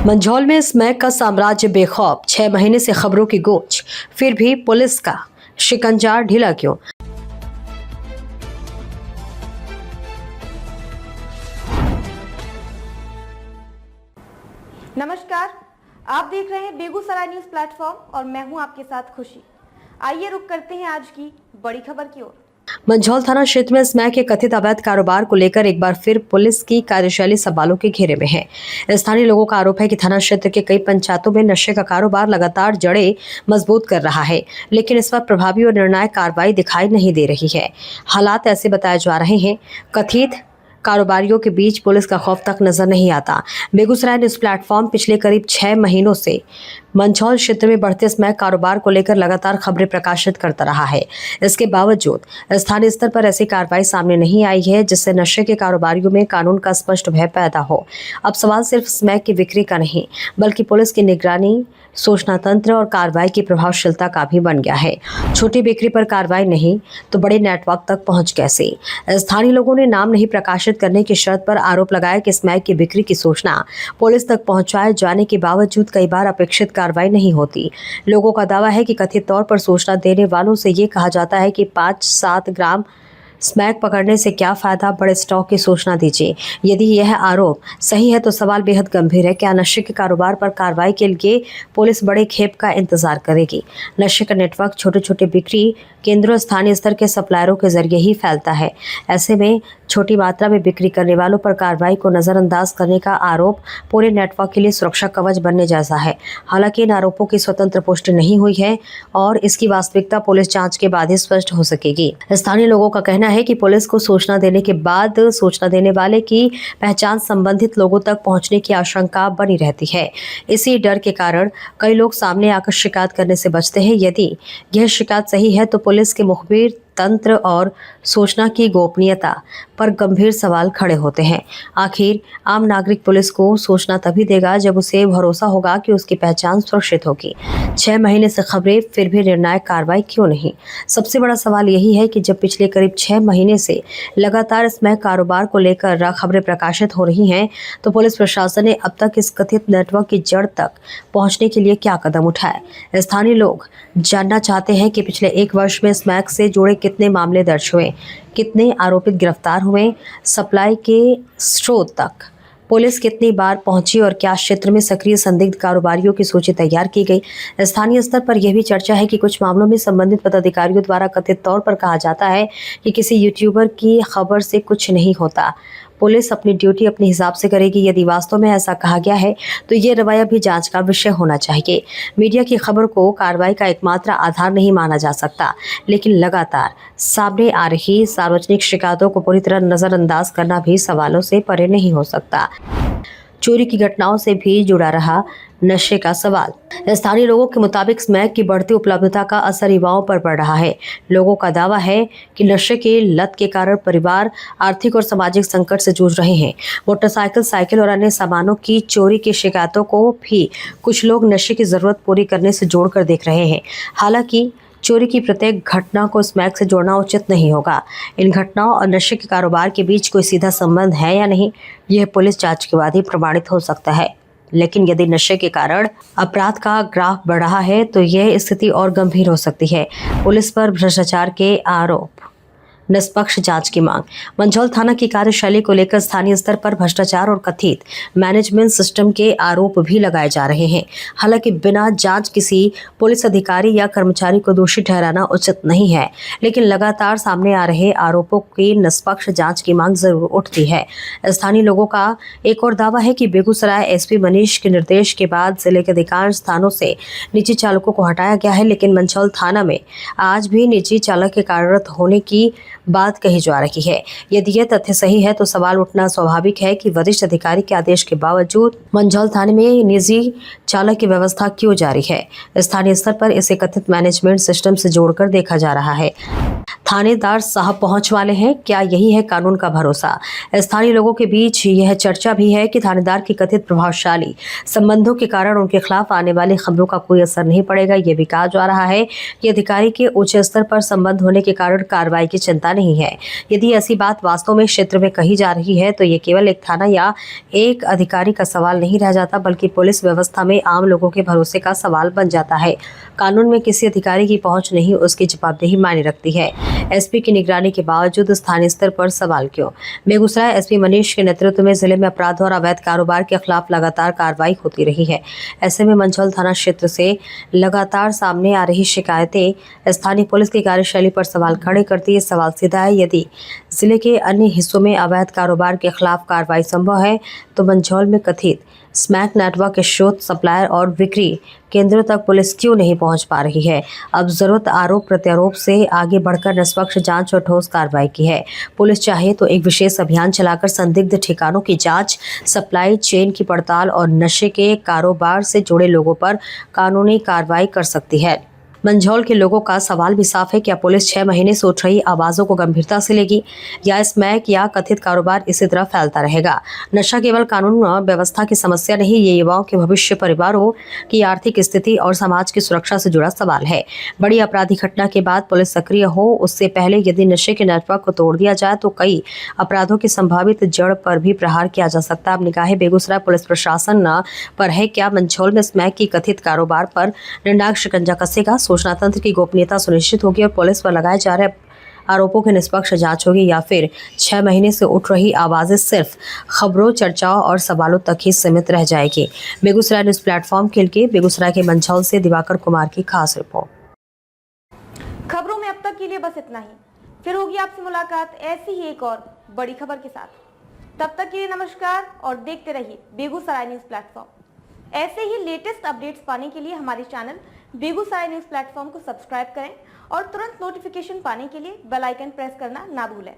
मंझौल में स्मैक का साम्राज्य बेखौफ, 6 महीने से खबरों की गूंज, फिर भी पुलिस का शिकंजा ढीला क्यों? नमस्कार, आप देख रहे हैं बेगूसराय न्यूज प्लेटफॉर्म और मैं हूं आपके साथ खुशी। आइए रुक करते हैं आज की बड़ी खबर की ओर। मंझौल थाना क्षेत्र में स्मैक के कथित अवैध कारोबार को लेकर एक बार फिर पुलिस की कार्यशैली सवालों के घेरे में है। स्थानीय लोगों का आरोप है कि थाना क्षेत्र के कई पंचायतों में नशे का कारोबार लगातार जड़ें मजबूत कर रहा है, लेकिन इस पर प्रभावी और निर्णायक कार्रवाई दिखाई नहीं दे रही है। हालात ऐसे बताए जा रहे हैं, कथित कारोबारियों के बीच पुलिस का खौफ तक नजर नहीं आता। बेगूसराय न्यूज प्लेटफॉर्म पिछले करीब 6 महीनों से मंझौल क्षेत्र में बढ़ते स्मैक कारोबार को लेकर लगातार खबरें प्रकाशित करता रहा है। इसके बावजूद स्थानीय स्तर पर ऐसी कार्रवाई सामने नहीं आई है जिससे नशे के कारोबारियों में कानून का स्पष्ट भय पैदा हो। अब सवाल सिर्फ स्मैक की बिक्री का नहीं, बल्कि पुलिस की निगरानी, सूचना तंत्र और कार्रवाई की प्रभावशीलता का भी बन गया है। छोटी बिक्री पर कार्रवाई नहीं तो बड़े नेटवर्क तक पहुंच कैसे? स्थानीय लोगों ने नाम नहीं प्रकाशित करने की शर्त पर आरोप लगाया कि स्मैक की बिक्री की सूचना पुलिस तक पहुंचाए जाने के बावजूद कई बार अपेक्षित कार्रवाई नहीं होती। लोगों का दावा है कि कथित तौर पर सूचना देने वालों से ये कहा जाता है कि 5-7 ग्राम स्मैक पकड़ने से क्या फायदा, बड़े स्टॉक की सूचना दीजिए। यदि यह आरोप सही है तो सवाल बेहद गंभीर है। क्या नशे के कारोबार पर कार्रवाई के लिए पुलिस बड़े खेप का इंतजार करेगी? नशे का नेटवर्क छोटे छोटे बिक्री केंद्रों, स्थानीय स्तर के सप्लायरों के जरिए ही फैलता है। ऐसे में छोटी मात्रा में बिक्री करने वालों पर कार्रवाई को नजरअंदाज करने का आरोप पूरे नेटवर्क के लिए सुरक्षा कवच बनने जैसा है। हालांकि इन आरोपों की स्वतंत्र पुष्टि नहीं हुई है और इसकी वास्तविकता पुलिस जांच के बाद ही स्पष्ट हो सकेगी। स्थानीय लोगों का कहना है कि पुलिस को सूचना देने के बाद सूचना देने वाले की पहचान संबंधित लोगों तक पहुंचने की आशंका बनी रहती है। इसी डर के कारण कई लोग सामने आकर शिकायत करने से बचते हैं। यदि यह शिकायत सही है तो पुलिस के मुखबिर तंत्र और सूचना की गोपनीयता पर गंभीर सवाल खड़े होते हैं। आखिर आम नागरिक पुलिस को सूचना तभी देगा जब उसे भरोसा होगा कि उसकी पहचान सुरक्षित होगी। 6 महीने से खबरें, फिर भी निर्णायक कार्रवाई क्यों नहीं? सबसे बड़ा सवाल यही है कि जब पिछले करीब 6 महीने से लगातार स्मैक कारोबार को लेकर खबरें प्रकाशित हो रही हैं, तो पुलिस प्रशासन ने अब तक इस कथित नेटवर्क की जड़ तक पहुंचने के लिए क्या कदम उठाए? स्थानीय लोग जानना चाहते हैं कि पिछले 1 वर्ष में स्मैक से जुड़े कितने मामले दर्ज हुए, कितने आरोपित गिरफ्तार हुए, सप्लाई के स्रोत तक पुलिस कितनी बार पहुंची और क्या क्षेत्र में सक्रिय संदिग्ध कारोबारियों की सूची तैयार की गई। स्थानीय स्तर पर यह भी चर्चा है कि कुछ मामलों में संबंधित पदाधिकारियों द्वारा कथित तौर पर कहा जाता है कि किसी यूट्यूबर की खबर से कुछ नहीं होता, पुलिस अपनी ड्यूटी अपने हिसाब से करेगी। यदि वास्तव में ऐसा कहा गया है तो ये रवैया भी जांच का विषय होना चाहिए। मीडिया की खबर को कार्रवाई का एकमात्र आधार नहीं माना जा सकता, लेकिन लगातार सामने आ रही सार्वजनिक शिकायतों को पूरी तरह नजरअंदाज करना भी सवालों से परे नहीं हो सकता। चोरी की घटनाओं से भी जुड़ा रहा नशे का सवाल। स्थानीय लोगों के मुताबिक स्मैक की बढ़ती उपलब्धता का असर युवाओं पर पड़ रहा है। लोगों का दावा है कि नशे के लत के कारण परिवार आर्थिक और सामाजिक संकट से जूझ रहे हैं। मोटरसाइकिल, साइकिल और अन्य सामानों की चोरी की शिकायतों को भी कुछ लोग नशे की जरूरत पूरी करने से जोड़कर देख रहे हैं। हालांकि चोरी की प्रत्येक घटना को स्मैक से जोड़ना उचित नहीं होगा। इन घटनाओं और नशे के कारोबार के बीच कोई सीधा संबंध है या नहीं, यह पुलिस जांच के बाद ही प्रमाणित हो सकता है। लेकिन यदि नशे के कारण अपराध का ग्राफ बढ़ रहा है तो यह स्थिति और गंभीर हो सकती है। पुलिस पर भ्रष्टाचार के आरोप, निष्पक्ष जांच की मांग। मंझौल थाना की कार्यशैली को लेकर स्थानीय स्तर पर भ्रष्टाचार और कथित मैनेजमेंट सिस्टम के आरोप भी लगाए जा रहे हैं। हालांकि बिना जांच किसी पुलिस अधिकारी या कर्मचारी को दोषी ठहराना उचित नहीं है, लेकिन लगातार सामने आ रहे आरोपों की निष्पक्ष जांच की मांग जरूर उठती है। स्थानीय लोगों का एक और दावा है कि बेगूसराय एसपी मनीष के निर्देश के बाद जिले के अधिकांश स्थानों से निजी चालकों को हटाया गया है, लेकिन मंझौल थाना में आज भी निजी चालक के कार्यरत होने की बात कही जा रही है। यदि यह तथ्य सही है तो सवाल उठना स्वाभाविक है कि वरिष्ठ अधिकारी के आदेश के बावजूद मंझौल थाने में निजी चालक की व्यवस्था क्यों जारी है? स्थानीय स्तर पर इसे कथित मैनेजमेंट सिस्टम से जोड़कर देखा जा रहा है। थानेदार साहब पहुंच वाले हैं, क्या यही है कानून का भरोसा? स्थानीय लोगों के बीच यह चर्चा भी है कि थानेदार की कथित प्रभावशाली संबंधों के कारण उनके खिलाफ आने वाली खबरों का कोई असर नहीं पड़ेगा। यह भी कहा जा रहा है कि अधिकारी के उच्च स्तर पर संबंध होने के कारण कार्रवाई की चिंता समस्या नहीं है। यदि ऐसी बात वास्तव में क्षेत्र में कही जा रही है तो ये केवल एक थाना या एक अधिकारी का सवाल नहीं रह जाता, बल्कि पुलिस व्यवस्था में आम लोगों के भरोसे का सवाल बन जाता है। कानून में किसी अधिकारी की पहुंच नहीं, उसकी जवाबदेही मायने रखती है। एसपी की निगरानी के बावजूद स्थानीय स्तर पर सवाल क्यों? बेगूसराय एसपी मनीष के नेतृत्व में जिले में अपराध और अवैध कारोबार के खिलाफ लगातार कार्रवाई होती रही है। ऐसे में मंझौल थाना क्षेत्र से लगातार सामने आ रही शिकायतें स्थानीय पुलिस की कार्यशैली पर सवाल खड़े करती है। सवाल सीधा है, यदि जिले के अन्य हिस्सों में अवैध कारोबार के खिलाफ कार्रवाई संभव है तो मंझौल में कथित स्मैक नेटवर्क के स्रोत, सप्लायर और बिक्री केंद्रों तक पुलिस क्यों नहीं पहुंच पा रही है? अब जरूरत आरोप प्रत्यारोप से आगे बढ़कर निष्पक्ष जांच और ठोस कार्रवाई की है। पुलिस चाहे तो एक विशेष अभियान चलाकर संदिग्ध ठिकानों की जांच, सप्लाई चेन की पड़ताल और नशे के कारोबार से जुड़े लोगों पर कानूनी कार्रवाई कर सकती है। मंझौल के लोगों का सवाल भी साफ है, क्या पुलिस 6 महीने से उठ रही आवाजों को गंभीरता से लेगी या स्मैक या कथित कारोबार इसी तरह फैलता रहेगा? नशा केवल कानून व्यवस्था की समस्या नहीं, ये युवाओं के भविष्य, परिवारों की आर्थिक स्थिति और समाज की सुरक्षा से जुड़ा सवाल है। बड़ी आपराधिक घटना के बाद पुलिस सक्रिय हो, उससे पहले यदि नशे के नेटवर्क को तोड़ दिया जाए तो कई अपराधों की संभावित जड़ पर भी प्रहार किया जा सकता है। अब निगाहें बेगूसराय पुलिस प्रशासन पर है, क्या मंझौल में स्मैक की कथित कारोबार पर निर्णायक शिकंजा कसेगा? सूचना तंत्र की गोपनीयता सुनिश्चित होगी और पुलिस पर लगाए जा रहे आरोपों की निष्पक्ष जांच होगी, या फिर 6 महीने से उठ रही आवाजें सिर्फ खबरों, चर्चाओं और सवालों तक ही सीमित रह जाएगी? बेगूसराय न्यूज प्लेटफॉर्म के लिए बेगूसराय के मंझौल से दिवाकर कुमार की खास रिपोर्ट। खबरों में अब तक के लिए बस इतना ही। फिर होगी आपसे मुलाकात ऐसी ही एक और बड़ी खबर के साथ। तब तक के लिए नमस्कार और देखते रहिए बेगूसराय न्यूज प्लेटफॉर्म। ऐसे ही लेटेस्ट अपडेट्स पाने के लिए हमारे चैनल बेगूसराय न्यूज प्लेटफॉर्म को सब्सक्राइब करें और तुरंत नोटिफिकेशन पाने के लिए बेल आइकन प्रेस करना ना भूलें।